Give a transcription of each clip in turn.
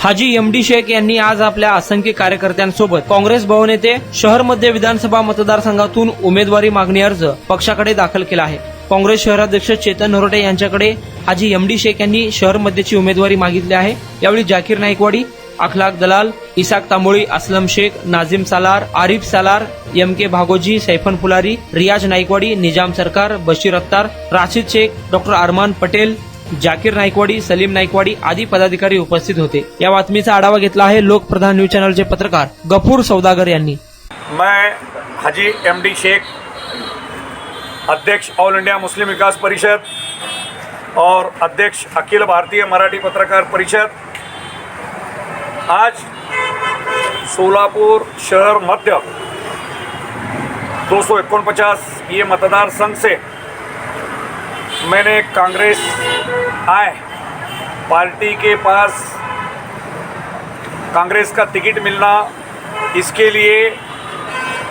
हाजी MD Sheikh यांनी आज आपल्या असंख्य कार्यकर्त्यांसोबत काँग्रेस भवन येथे शहर मध्य विधानसभा मतदारसंघातून उमेदवारी मागणी अर्ज पक्षाकडे दाखल केला आहे। काँग्रेस शहराध्यक्ष चेतन नरोटे यांच्याकडे हाजी एमडी शेख यांनी शहर मध्येची उमेदवारी मागितली आहे। यावेळी जाकीर नाईकवाडी, अखलाक दलाल, इसाक तांबोळी, असलम शेख, नाझिम सालार, आरिफ सालार, एम के भागोजी, सैफन फुलारी, रियाज नाईकवाडी, निजाम सरकार, बशीर अख्तार, राशिद शेख, डॉक्टर अरमान पटेल, जाकीर नाईकवाडी, सलीम नाईकवाडी आदी पदाधिकारी उपस्थित होते। या बातमीचा आढावा घेतला आहे लोकप्रधान न्यूज चॅनलचे पत्रकार गफूर सौदागर यांनी। मैं हाजी एमडी शेख, अध्यक्ष ऑल इंडिया मुस्लिम विकास परिषद और अध्यक्ष अखिल भारतीय मराठी पत्रकार परिषद, आज सोलापुर शहर मध्य 249 ये मतदार संघ से मैंने कांग्रेस आए पार्टी के पास कांग्रेस का टिकट मिलना, इसके लिए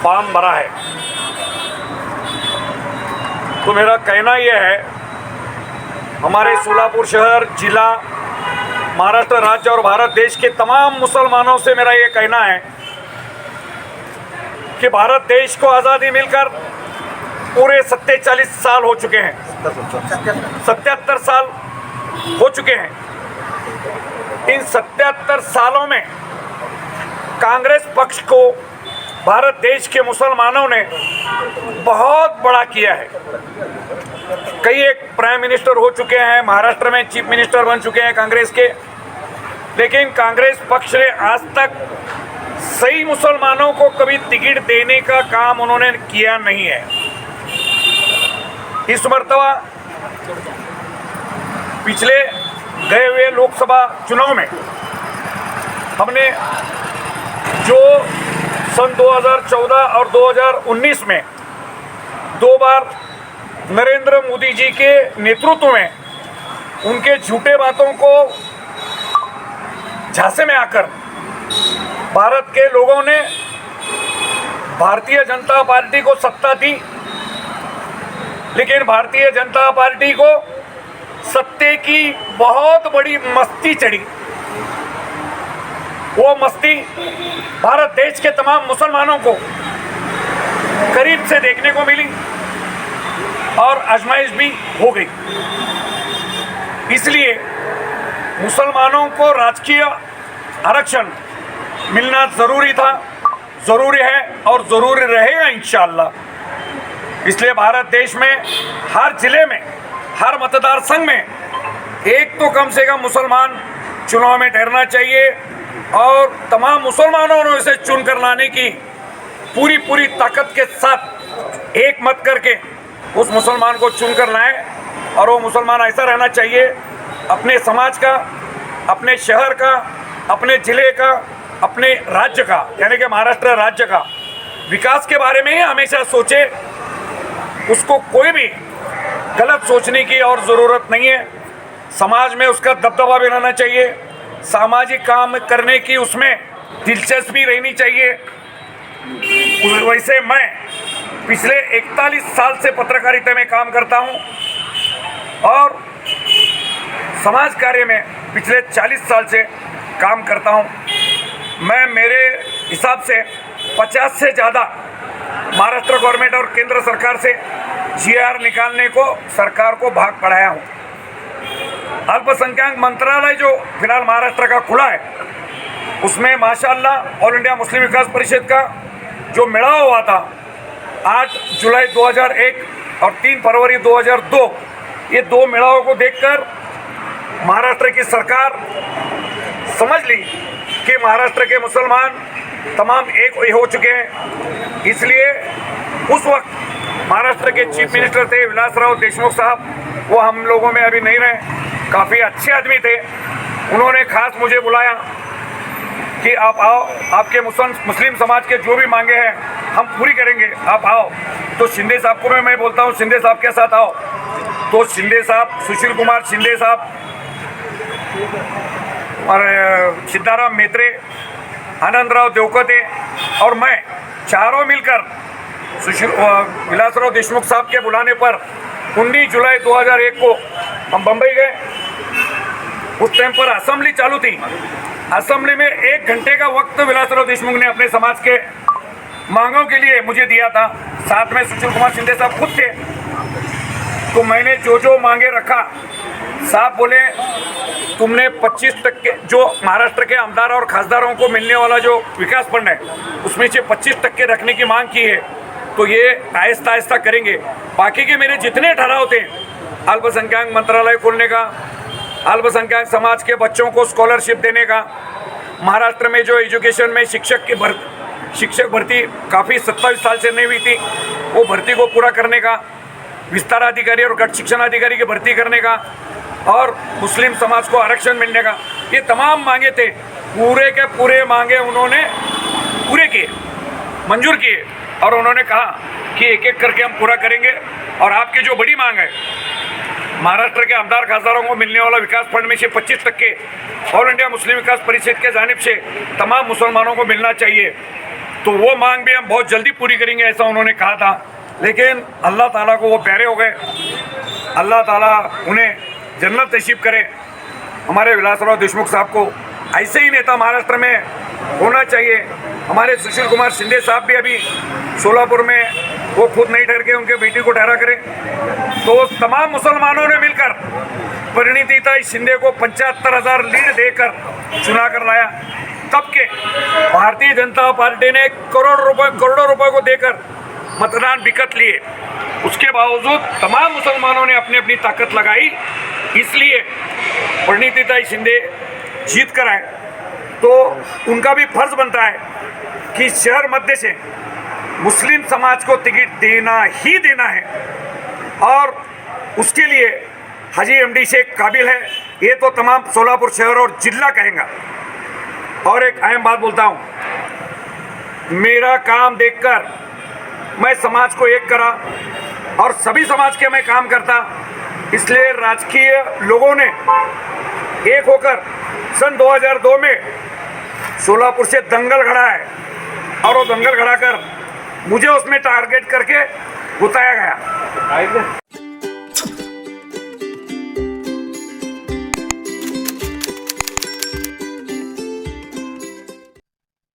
फॉर्म भरा है। तो मेरा कहना यह है, हमारे सोलापुर शहर, जिला, महाराष्ट्र राज्य और भारत देश के तमाम मुसलमानों से मेरा ये कहना है कि भारत देश को आज़ादी मिलकर पूरे 47 साल हो चुके हैं, 77 साल हो चुके हैं। इन 77 सालों में कांग्रेस पक्ष को भारत देश के मुसलमानों ने बहुत बड़ा किया है। कई एक प्राइम मिनिस्टर हो चुके हैं, महाराष्ट्र में चीफ मिनिस्टर बन चुके हैं कांग्रेस के, लेकिन कांग्रेस पक्ष ने आज तक सही मुसलमानों को कभी टिकट देने का काम उन्होंने किया नहीं है। इस मर्तबा पिछले गए हुए लोकसभा चुनाव में हमने जो सन 2014 और 2019 में 2 बार नरेंद्र मोदी जी के नेतृत्व में उनके झूठे बातों को झांसे में आकर भारत के लोगों ने भारतीय जनता पार्टी को सत्ता दी, लेकिन भारतीय जनता पार्टी को सत्ते की बहुत बड़ी मस्ती चढ़ी। वो मस्ती भारत देश के तमाम मुसलमानों को करीब से देखने को मिली और आजमाइश भी हो गई। इसलिए मुसलमानों को राजकीय आरक्षण मिलना ज़रूरी था, ज़रूरी है और ज़रूरी रहेगा इंशाअल्लाह। इसलिए भारत देश में हर जिले में, हर मतदार संघ में एक तो कम से कम मुसलमान चुनाव में ठहरना चाहिए और तमाम मुसलमानों ने इसे चुन कर लाने की पूरी ताकत के साथ एक मत करके उस मुसलमान को चुन कर लाएं। और वो मुसलमान ऐसा रहना चाहिए, अपने समाज का, अपने शहर का, अपने ज़िले का, अपने राज्य का, यानी कि महाराष्ट्र राज्य का विकास के बारे में ही हमेशा सोचे। उसको कोई भी गलत सोचने की और ज़रूरत नहीं है। समाज में उसका दबदबा भी रहना चाहिए, सामाजिक काम करने की उसमें दिलचस्पी रहनी चाहिए। वैसे मैं पिछले 41 साल से पत्रकारिता में काम करता हूं और समाज कार्य में पिछले 40 साल से काम करता हूं। मैं मेरे हिसाब से 50 से ज़्यादा महाराष्ट्र गवर्नमेंट और केंद्र सरकार से जीआर निकालने को सरकार को भाग पढ़ाया हूं। अल्पसंख्यक मंत्रालय जो फिलहाल महाराष्ट्र का खुला है, उसमें माशाअल्लाह ऑल इंडिया मुस्लिम विकास परिषद का जो मेला हुआ था 8 जुलाई 2001 और 3 फरवरी 2002, ये 2 मेलाओं को देखकर महाराष्ट्र की सरकार समझ ली कि महाराष्ट्र के मुसलमान तमाम एक हो चुके हैं। इसलिए उस वक्त महाराष्ट्र के चीफ मिनिस्टर थे विलासराव देशमुख साहब, वो हम लोगों में अभी नहीं रहे, काफ़ी अच्छे आदमी थे। उन्होंने खास मुझे बुलाया कि आप आओ, आपके मुस्लिम समाज के जो भी मांगे हैं हम पूरी करेंगे, आप आओ। तो शिंदे साहब को मैं बोलता हूँ, शिंदे साहब के साथ आओ। तो शिंदे साहब, सुशील कुमार शिंदे साहब और सिद्धाराम मेत्रे, आनंदराव देवकते और मैं चारों मिलकर विलासराव देशमुख साहब के बुलाने पर 19 जुलाई 2001 को हम बम्बई गए। उस टाइम पर असेंबली चालू थी असेंबली में 1 घंटे का वक्त विलासराव देशमुख ने अपने समाज के मांगों के लिए मुझे दिया था। साथ में सुशील कुमार शिंदे साहब खुद थे। तो मैंने जो मांगे रखा, साहब बोले तुमने 25% जो महाराष्ट्र के आमदार और खासदारों को मिलने वाला जो विकास फंड है उसमें से 25% रखने की मांग की है, तो ये आहिस्ता आहिस्ता करेंगे। बाकी के मेरे जितने ठहराव थे, अल्पसंख्यक मंत्रालय खोलने का, अल्पसंख्यक समाज के बच्चों को स्कॉलरशिप देने का, महाराष्ट्र में जो एजुकेशन में शिक्षक भर्ती काफ़ी 27 साल से नहीं हुई थी, वो भर्ती को पूरा करने का, विस्तार अधिकारी और गट शिक्षण अधिकारी की भर्ती करने का, और मुस्लिम समाज को आरक्षण मिलने का, ये तमाम मांगे थे। पूरे के पूरे मांगे उन्होंने पूरे किए, मंजूर किए, और उन्होंने कहा कि एक एक करके हम पूरा करेंगे। और आपकी जो बड़ी मांग है, महाराष्ट्र के आमदार खासदारों को मिलने वाला विकास फंड में से 25% ऑल इंडिया मुस्लिम विकास परिषद के जानिब से तमाम मुसलमानों को मिलना चाहिए, तो वो मांग भी हम बहुत जल्दी पूरी करेंगे, ऐसा उन्होंने कहा था। लेकिन अल्लाह ताला को वो प्यारे हो गए, अल्लाह ताला उन्हें जन्नत नसीब करे। हमारे विलासराव देशमुख साहब को ऐसे ही नेता महाराष्ट्र में होना चाहिए। हमारे सुशील कुमार शिंदे साहब भी अभी सोलापुर में वो खुद नहीं ठहर के उनके बेटी को ठहरा करें, तो तमाम मुसलमानों ने मिलकर परिणीता शिंदे को 75,000 लीड देकर चुना कर लाया। तब के भारतीय जनता पार्टी ने करोड़ों रुपए को देकर मतदान बिकत लिए। उसके बावजूद तमाम मुसलमानों ने अपनी अपनी ताकत लगाई, इसलिए परिणीता शिंदे जीत कर आए। तो उनका भी फर्ज बनता है कि शहर मध्य से मुस्लिम समाज को टिकट देना ही देना है, और उसके लिए हाजी एमडी शेख काबिल है, ये तो तमाम सोलापुर शहर और जिला कहेंगे। और एक अहम बात बोलता हूँ, मेरा काम देखकर मैं समाज को एक करा और सभी समाज के मैं काम करता, इसलिए राजकीय लोगों ने एक होकर सन 2002 में सोलापुर से दंगल खड़ा है, और वो दंगल खड़ा कर मुझे उसमें टारगेट करके बुताया गया।